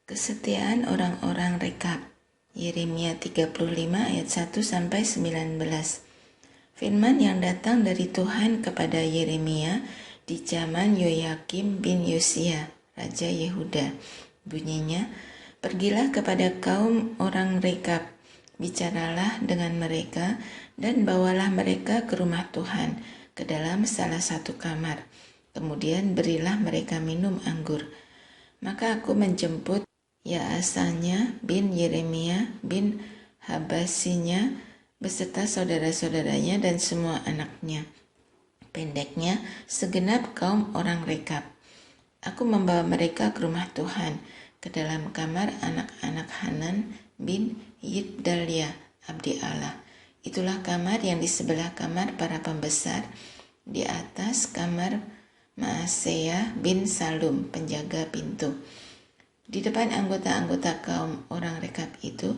Kesetiaan orang-orang Rekab. Yeremia 35 ayat 1-19. Firman yang datang dari Tuhan kepada Yeremia di zaman Yoyakim bin Yosia, Raja Yehuda. Bunyinya, pergilah kepada kaum orang Rekab, bicaralah dengan mereka dan bawalah mereka ke rumah Tuhan, ke dalam salah satu kamar. Kemudian berilah mereka minum anggur. Maka aku menjemput Yaasanya bin Yeremia bin Habasinya beserta saudara-saudaranya dan semua anaknya. Pendeknya, segenap kaum orang Rekab. Aku membawa mereka ke rumah Tuhan, ke dalam kamar anak-anak Hanan bin Yibdalia, abdi Allah. Itulah kamar yang di sebelah kamar para pembesar, di atas kamar Maaseya bin Salum, penjaga pintu. Di depan anggota-anggota kaum orang Rekab itu,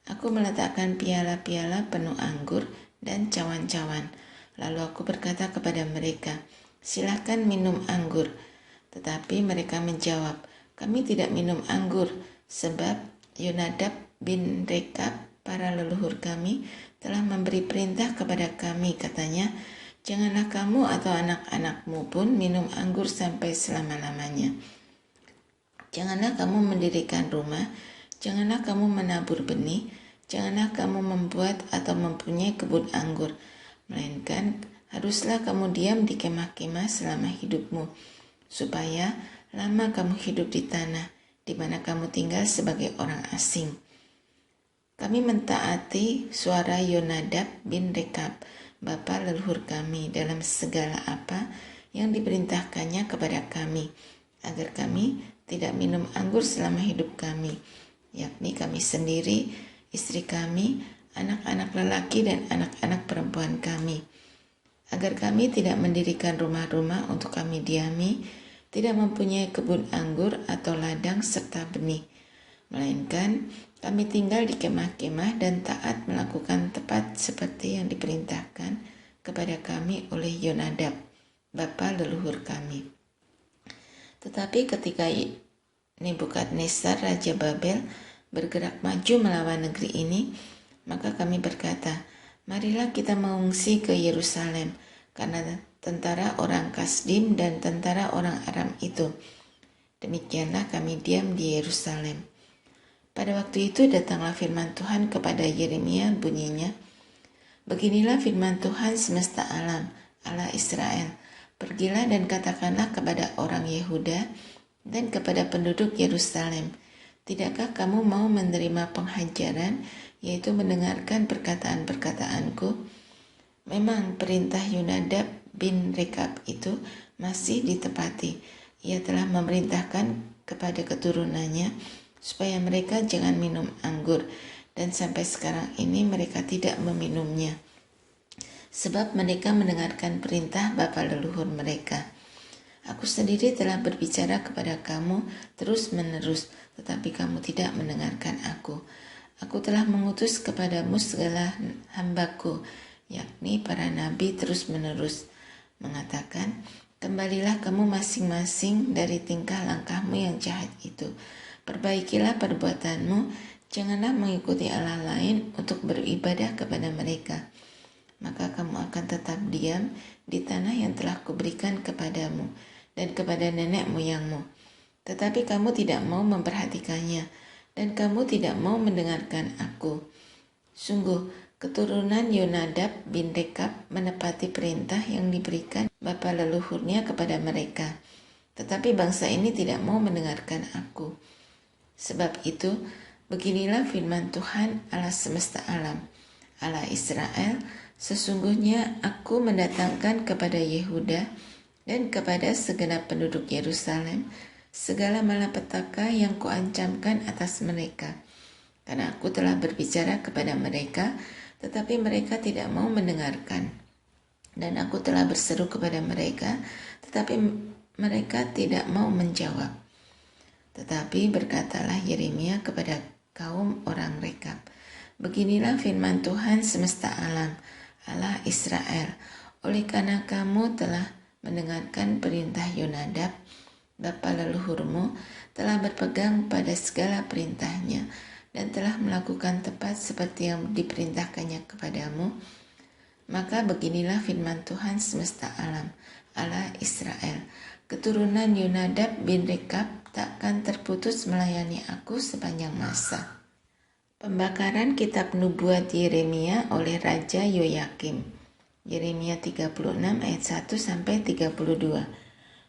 aku meletakkan piala-piala penuh anggur dan cawan-cawan. Lalu aku berkata kepada mereka, "Silahkan minum anggur." Tetapi mereka menjawab, "Kami tidak minum anggur, sebab Yonadab bin Rekab, para leluhur kami, telah memberi perintah kepada kami," katanya, "Janganlah kamu atau anak-anakmu pun minum anggur sampai selama-lamanya. Janganlah kamu mendirikan rumah, janganlah kamu menabur benih, janganlah kamu membuat atau mempunyai kebun anggur, melainkan haruslah kamu diam di kemah-kemah selama hidupmu, supaya lama kamu hidup di tanah, di mana kamu tinggal sebagai orang asing. Kami mentaati suara Yonadab bin Rekab, bapa leluhur kami, dalam segala apa yang diperintahkannya kepada kami, agar kami tidak minum anggur selama hidup kami, yakni kami sendiri, istri kami, anak-anak lelaki dan anak-anak perempuan kami, agar kami tidak mendirikan rumah-rumah untuk kami diami, tidak mempunyai kebun anggur atau ladang serta benih, melainkan kami tinggal di kemah-kemah dan taat melakukan tepat seperti yang diperintahkan kepada kami oleh Yonadab, bapa leluhur kami." Tetapi ketika Nebukadnezar Raja Babel bergerak maju melawan negeri ini, maka kami berkata, "Marilah kita mengungsi ke Yerusalem, karena tentara orang Kasdim dan tentara orang Aram itu." Demikianlah kami diam di Yerusalem. Pada waktu itu datanglah firman Tuhan kepada Yeremia, bunyinya, "Beginilah firman Tuhan semesta alam, Allah Israel. Pergilah dan katakanlah kepada orang Yehuda dan kepada penduduk Yerusalem, tidakkah kamu mau menerima penghajaran, yaitu mendengarkan perkataan-perkataanku? Memang perintah Yonadab bin Rekab itu masih ditepati. Ia telah memerintahkan kepada keturunannya supaya mereka jangan minum anggur, dan sampai sekarang ini mereka tidak meminumnya, sebab mereka mendengarkan perintah bapa leluhur mereka. Aku sendiri telah berbicara kepada kamu terus-menerus, tetapi kamu tidak mendengarkan aku. Aku telah mengutus kepadamu segala hambaku, yakni para nabi terus-menerus, mengatakan, kembalilah kamu masing-masing dari tingkah langkahmu yang jahat itu. Perbaikilah perbuatanmu, janganlah mengikuti Allah lain untuk beribadah kepada mereka. Maka kamu akan tetap diam di tanah yang telah kuberikan kepadamu dan kepada nenek moyangmu. Tetapi kamu tidak mau memperhatikannya, dan kamu tidak mau mendengarkan aku. Sungguh, keturunan Yonadab bin Rekab menepati perintah yang diberikan bapa leluhurnya kepada mereka. Tetapi bangsa ini tidak mau mendengarkan aku. Sebab itu, beginilah firman Tuhan Allah semesta alam, Allah Israel, sesungguhnya aku mendatangkan kepada Yehuda dan kepada segenap penduduk Yerusalem segala malapetaka yang kuancamkan atas mereka, karena aku telah berbicara kepada mereka, tetapi mereka tidak mau mendengarkan. Dan aku telah berseru kepada mereka, tetapi mereka tidak mau menjawab. Tetapi berkatalah Yeremia kepada kaum orang Rekab, beginilah firman Tuhan semesta alam, Allah Israel, oleh karena kamu telah mendengarkan perintah Yonadab bapa leluhurmu, telah berpegang pada segala perintahnya dan telah melakukan tepat seperti yang diperintahkannya kepadamu, maka beginilah firman Tuhan semesta alam, Allah Israel. Keturunan Yonadab bin Rekab takkan terputus melayani aku sepanjang masa. Pembakaran kitab nubuat Yeremia oleh Raja Yoyakim. Yeremia 36 ayat 1 sampai 32.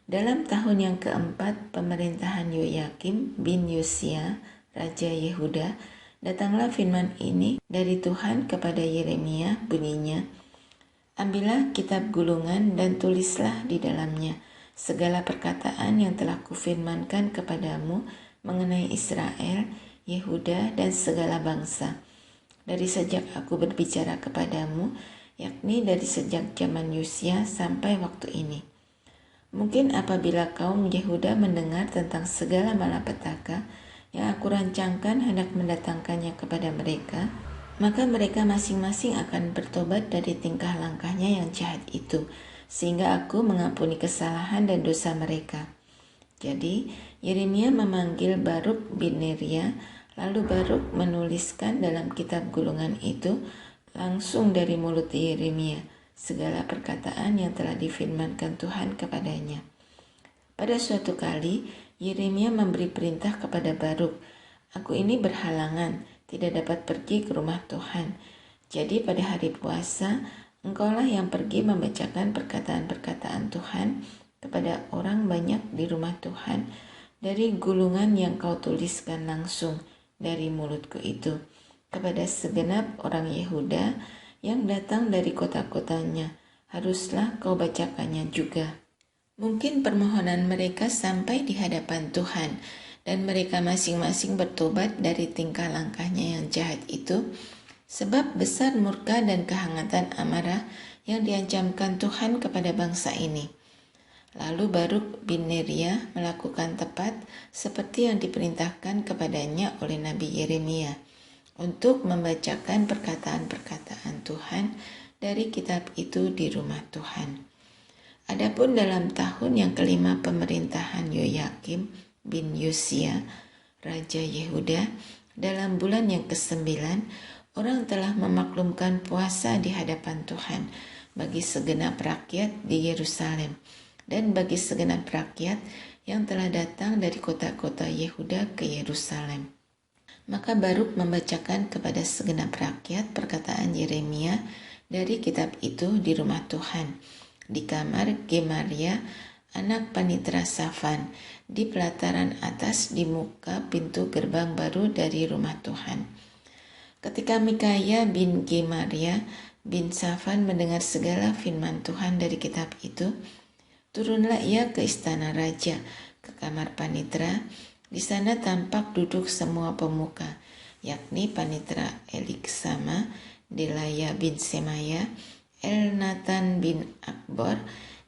Dalam tahun yang keempat pemerintahan Yoyakim bin Yosia, Raja Yehuda, datanglah firman ini dari Tuhan kepada Yeremia, bunyinya, ambillah kitab gulungan dan tulislah di dalamnya segala perkataan yang telah kufirmankan kepadamu mengenai Israel, Yehuda, dan segala bangsa. Dari sejak aku berbicara kepadamu, yakni dari sejak zaman Yosia sampai waktu ini. Mungkin apabila kaum Yehuda mendengar tentang segala malapetaka yang aku rancangkan hendak mendatangkannya kepada mereka, maka mereka masing-masing akan bertobat dari tingkah langkahnya yang jahat itu, sehingga aku mengampuni kesalahan dan dosa mereka. Jadi, Yeremia memanggil Baruk bin Neria, lalu Baruk menuliskan dalam kitab gulungan itu langsung dari mulut Yeremia segala perkataan yang telah difirmankan Tuhan kepadanya. Pada suatu kali, Yeremia memberi perintah kepada Baruk, aku ini berhalangan, tidak dapat pergi ke rumah Tuhan. Jadi pada hari puasa, engkaulah yang pergi membacakan perkataan-perkataan Tuhan kepada orang banyak di rumah Tuhan dari gulungan yang kau tuliskan langsung dari mulutku itu kepada segenap orang Yehuda yang datang dari kota-kotanya. Haruslah kau bacakannya juga. Mungkin permohonan mereka sampai di hadapan Tuhan dan mereka masing-masing bertobat dari tingkah langkahnya yang jahat itu, sebab besar murka dan kehangatan amarah yang diancamkan Tuhan kepada bangsa ini. Lalu Baruk bin Neria melakukan tepat seperti yang diperintahkan kepadanya oleh Nabi Yeremia untuk membacakan perkataan-perkataan Tuhan dari kitab itu di rumah Tuhan. Adapun dalam tahun yang kelima pemerintahan Yoyakim bin Yosia, Raja Yehuda, dalam bulan yang ke-9, orang telah memaklumkan puasa di hadapan Tuhan bagi segenap rakyat di Yerusalem dan bagi segenap rakyat yang telah datang dari kota-kota Yehuda ke Yerusalem. Maka Baruk membacakan kepada segenap rakyat perkataan Yeremia dari kitab itu di rumah Tuhan, di kamar Gemaria, anak panitra Safan, di pelataran atas di muka pintu gerbang baru dari rumah Tuhan. Ketika Mikaya bin Gemaria bin Safan mendengar segala firman Tuhan dari kitab itu, turunlah ia ke istana raja, ke kamar panitra. Di sana tampak duduk semua pemuka, yakni panitra Eliksama, Delaya bin Semaya, Elnatan bin Akbor,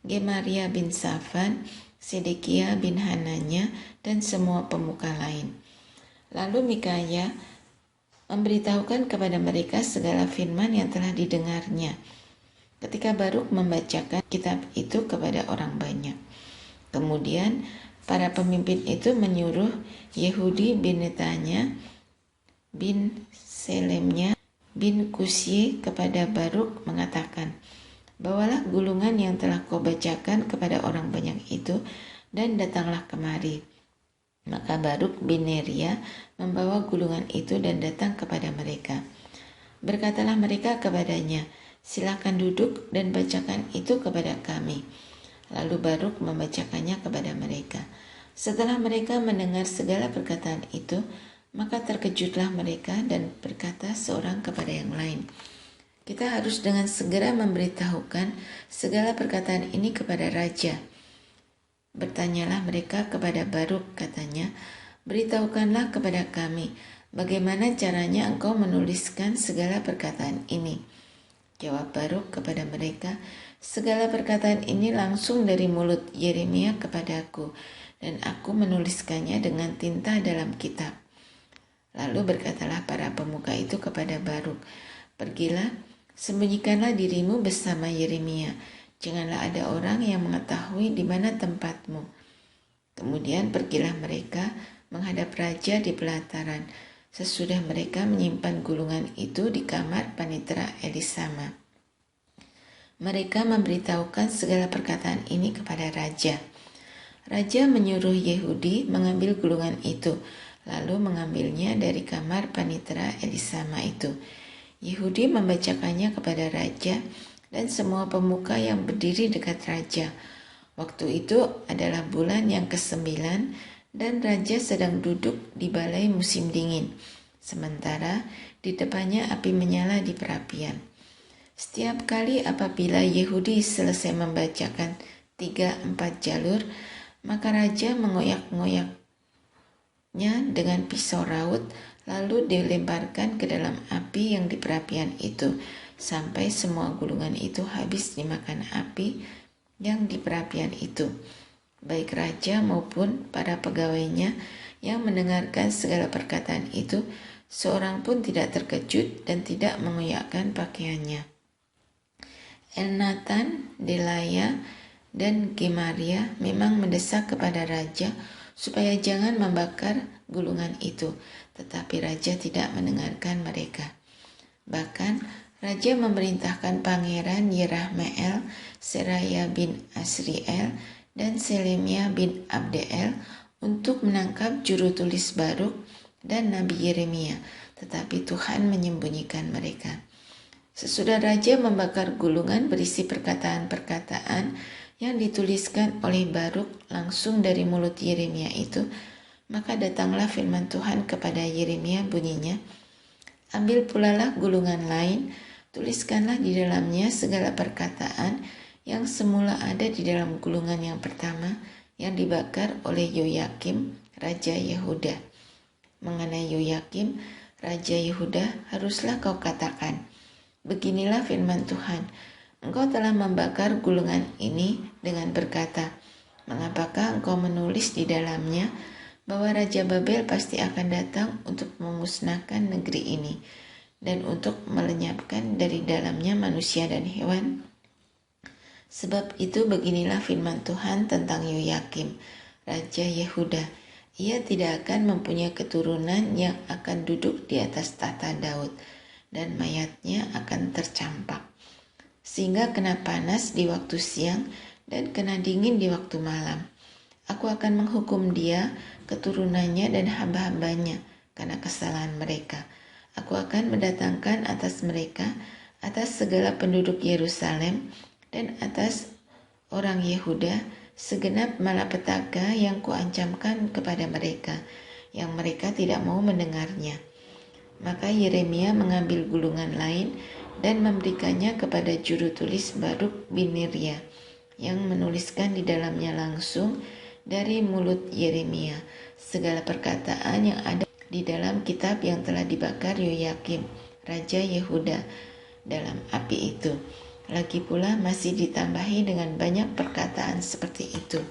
Gemaria bin Safan, Sedekia bin Hananya, dan semua pemuka lain. Lalu Mikaya memberitahukan kepada mereka segala firman yang telah didengarnya ketika Baruk membacakan kitab itu kepada orang banyak. Kemudian para pemimpin itu menyuruh Yehudi bin Netanya bin Selemnya bin Kusyi kepada Baruk mengatakan, bawalah gulungan yang telah kau bacakan kepada orang banyak itu dan datanglah kemari. Maka Baruk bin Neria membawa gulungan itu dan datang kepada mereka. Berkatalah mereka kepadanya, silakan duduk dan bacakan itu kepada kami. Lalu Baruk membacakannya kepada mereka. Setelah mereka mendengar segala perkataan itu, maka terkejutlah mereka dan berkata seorang kepada yang lain, kita harus dengan segera memberitahukan segala perkataan ini kepada raja. Bertanyalah mereka kepada Baruk, katanya, beritahukanlah kepada kami, bagaimana caranya engkau menuliskan segala perkataan ini. Jawab Baruk kepada mereka, segala perkataan ini langsung dari mulut Yeremia kepadaku, dan aku menuliskannya dengan tinta dalam kitab. Lalu berkatalah para pemuka itu kepada Baruk, pergilah, sembunyikanlah dirimu bersama Yeremia. Janganlah ada orang yang mengetahui di mana tempatmu. Kemudian pergilah mereka menghadap raja di pelataran. Sesudah mereka menyimpan gulungan itu di kamar panitera Elisama. Mereka memberitahukan segala perkataan ini kepada raja. Raja menyuruh Yehudi mengambil gulungan itu, lalu mengambilnya dari kamar panitera Elisama itu. Yehudi membacakannya kepada raja dan semua pemuka yang berdiri dekat raja. Waktu itu adalah bulan yang ke-9 dan raja sedang duduk di balai musim dingin. Sementara di depannya api menyala di perapian. Setiap kali apabila Yehudi selesai membacakan 3-4 jalur, maka raja mengoyak-ngoyaknya dengan pisau raut, lalu dilemparkan ke dalam api yang di perapian itu, sampai semua gulungan itu habis dimakan api yang di perapian itu. Baik raja maupun para pegawainya yang mendengarkan segala perkataan itu, seorang pun tidak terkejut dan tidak mengoyakkan pakaiannya. Elnatan, Delaya, dan Gemaria memang mendesak kepada raja supaya jangan membakar gulungan itu, tetapi raja tidak mendengarkan mereka. Bahkan raja memerintahkan pangeran Yerahmeel, Seraya bin Asriel, dan Selemia bin Abdeel untuk menangkap juru tulis Baruk dan Nabi Yeremia, tetapi Tuhan menyembunyikan mereka. Sesudah raja membakar gulungan berisi perkataan-perkataan yang dituliskan oleh Baruk langsung dari mulut Yeremia itu, maka datanglah firman Tuhan kepada Yeremia bunyinya, "Ambil pulalah gulungan lain, tuliskanlah di dalamnya segala perkataan yang semula ada di dalam gulungan yang pertama yang dibakar oleh Yoyakim, Raja Yehuda. Mengenai Yoyakim, Raja Yehuda, haruslah kau katakan, beginilah firman Tuhan, engkau telah membakar gulungan ini dengan berkata, mengapakah engkau menulis di dalamnya bahwa Raja Babel pasti akan datang untuk memusnahkan negeri ini dan untuk melenyapkan dari dalamnya manusia dan hewan? Sebab itu beginilah firman Tuhan tentang Yoyakim, Raja Yehuda. Ia tidak akan mempunyai keturunan yang akan duduk di atas tahta Daud, dan mayatnya akan tercampak. Sehingga kena panas di waktu siang dan kena dingin di waktu malam. Aku akan menghukum dia, keturunannya dan hamba-hambanya karena kesalahan mereka. Aku akan mendatangkan atas mereka, atas segala penduduk Yerusalem, dan atas orang Yehuda, segenap malapetaka yang kuancamkan kepada mereka, yang mereka tidak mau mendengarnya. Maka Yeremia mengambil gulungan lain dan memberikannya kepada juru tulis Baruk bin Neria, yang menuliskan di dalamnya langsung dari mulut Yeremia segala perkataan yang ada di dalam kitab yang telah dibakar Yoyakim, Raja Yehuda, dalam api itu. Lagi pula masih ditambahi dengan banyak perkataan seperti itu.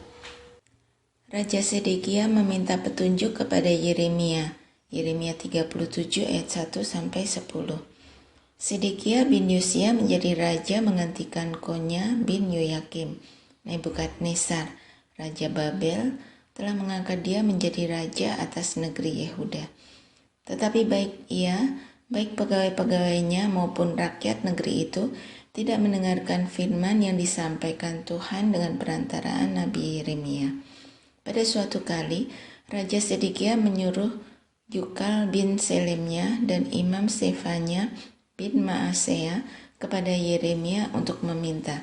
Raja Sedekia meminta petunjuk kepada Yeremia. Yeremia 37 ayat 1-10. Sedekia bin Yosia menjadi raja menggantikan Konya bin Yoyakim. Nebukadnezar, Raja Babel, telah mengangkat dia menjadi raja atas negeri Yehuda. Tetapi baik pegawai-pegawainya maupun rakyat negeri itu tidak mendengarkan firman yang disampaikan Tuhan dengan perantaraan Nabi Yeremia. Pada suatu kali, Raja Sedekia menyuruh Yukal bin Selemnya dan Imam Sefanya bin Maasea kepada Yeremia untuk meminta,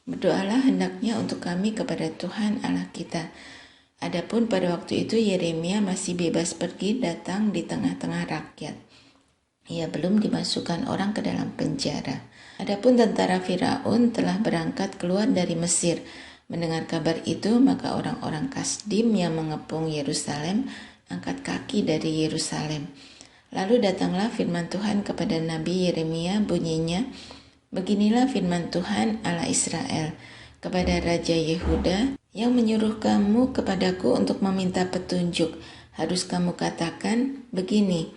berdoalah hendaknya untuk kami kepada Tuhan Allah kita. Adapun pada waktu itu Yeremia masih bebas pergi datang di tengah-tengah rakyat. Ia belum dimasukkan orang ke dalam penjara. Adapun tentara Firaun telah berangkat keluar dari Mesir. Mendengar kabar itu, maka orang-orang Kasdim yang mengepung Yerusalem angkat kaki dari Yerusalem. Lalu datanglah firman Tuhan kepada Nabi Yeremia bunyinya, beginilah firman Tuhan Allah Israel kepada Raja Yehuda yang menyuruh kamu kepadaku untuk meminta petunjuk. Harus kamu katakan begini,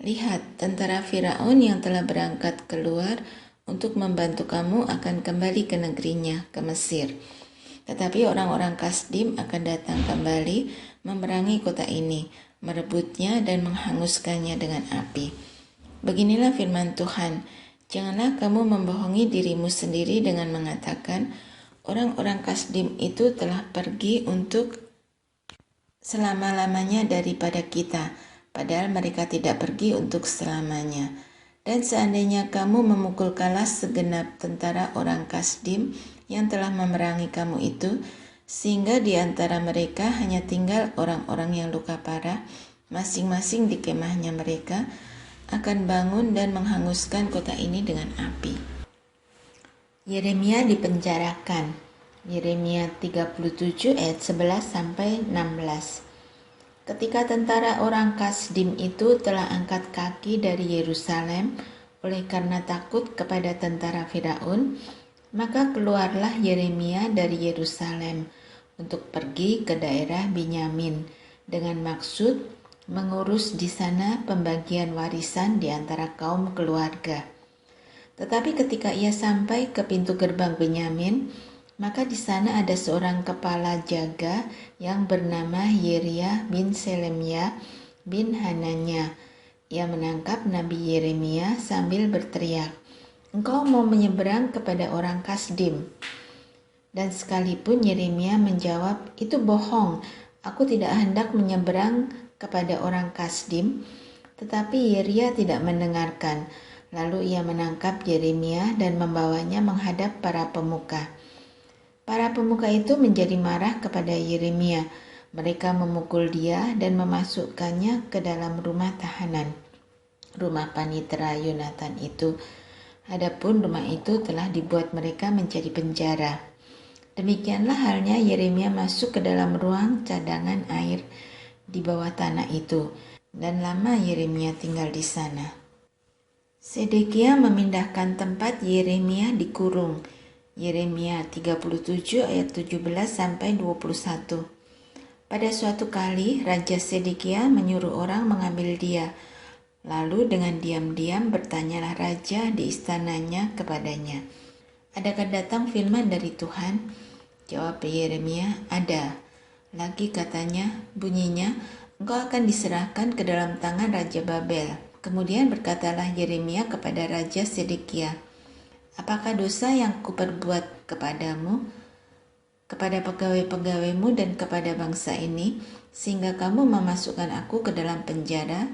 lihat, tentara Firaun yang telah berangkat keluar untuk membantu kamu akan kembali ke negerinya, ke Mesir. Tetapi orang-orang Kasdim akan datang kembali memerangi kota ini, merebutnya dan menghanguskannya dengan api. Beginilah firman Tuhan, janganlah kamu membohongi dirimu sendiri dengan mengatakan, orang-orang Kasdim itu telah pergi untuk selama-lamanya daripada kita, padahal mereka tidak pergi untuk selamanya. Dan seandainya kamu memukul kalah segenap tentara orang Kasdim yang telah memerangi kamu itu, sehingga di antara mereka hanya tinggal orang-orang yang luka parah, masing-masing di kemahnya mereka, akan bangun dan menghanguskan kota ini dengan api. Yeremia dipenjarakan. Yeremia 37 ayat 11-16. Ketika tentara orang Kasdim itu telah angkat kaki dari Yerusalem oleh karena takut kepada tentara Firaun, maka keluarlah Yeremia dari Yerusalem untuk pergi ke daerah Binyamin dengan maksud mengurus di sana pembagian warisan di antara kaum keluarga. Tetapi ketika ia sampai ke pintu gerbang Binyamin, maka di sana ada seorang kepala jaga yang bernama Yeria bin Selemia bin Hananya. Ia menangkap Nabi Yeremia sambil berteriak, "Engkau mau menyeberang kepada orang Kasdim?" Dan sekalipun Yeremia menjawab, "Itu bohong, aku tidak hendak menyeberang kepada orang Kasdim." Tetapi Yeria tidak mendengarkan. Lalu ia menangkap Yeremia dan membawanya menghadap para pemuka. Para pemuka itu menjadi marah kepada Yeremia. Mereka memukul dia dan memasukkannya ke dalam rumah tahanan, rumah panitera Yonatan itu. Adapun rumah itu telah dibuat mereka menjadi penjara. Demikianlah halnya Yeremia masuk ke dalam ruang cadangan air di bawah tanah itu, dan lama Yeremia tinggal di sana. Sedekia memindahkan tempat Yeremia dikurung. Yeremia 37 ayat 17-21. Pada suatu kali Raja Sedekia menyuruh orang mengambil dia. Lalu dengan diam-diam bertanyalah raja di istananya kepadanya, "Adakah datang firman dari Tuhan?" Jawab Yeremia, "Ada." Lagi katanya, bunyinya, "Engkau akan diserahkan ke dalam tangan Raja Babel." Kemudian berkatalah Yeremia kepada Raja Sedekia, "Apakah dosa yang kuperbuat kepadamu, kepada pegawai-pegawaimu dan kepada bangsa ini, sehingga kamu memasukkan aku ke dalam penjara?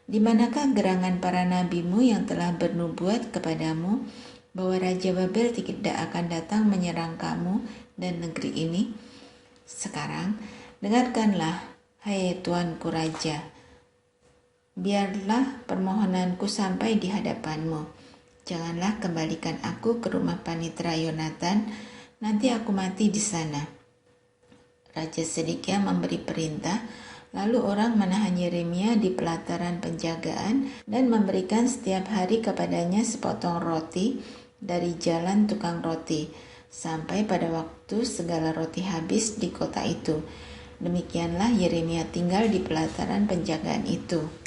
Di manakah gerangan para nabimu yang telah bernubuat kepadamu bahwa Raja Babel tidak akan datang menyerang kamu dan negeri ini? Sekarang dengarkanlah, hai Tuanku Raja, biarlah permohonanku sampai di hadapanmu. Janganlah kembalikan aku ke rumah panitera Yonatan, nanti aku mati di sana." Raja Sedekia memberi perintah, lalu orang menahan Yeremia di pelataran penjagaan dan memberikan setiap hari kepadanya sepotong roti dari jalan tukang roti, sampai pada waktu segala roti habis di kota itu. Demikianlah Yeremia tinggal di pelataran penjagaan itu.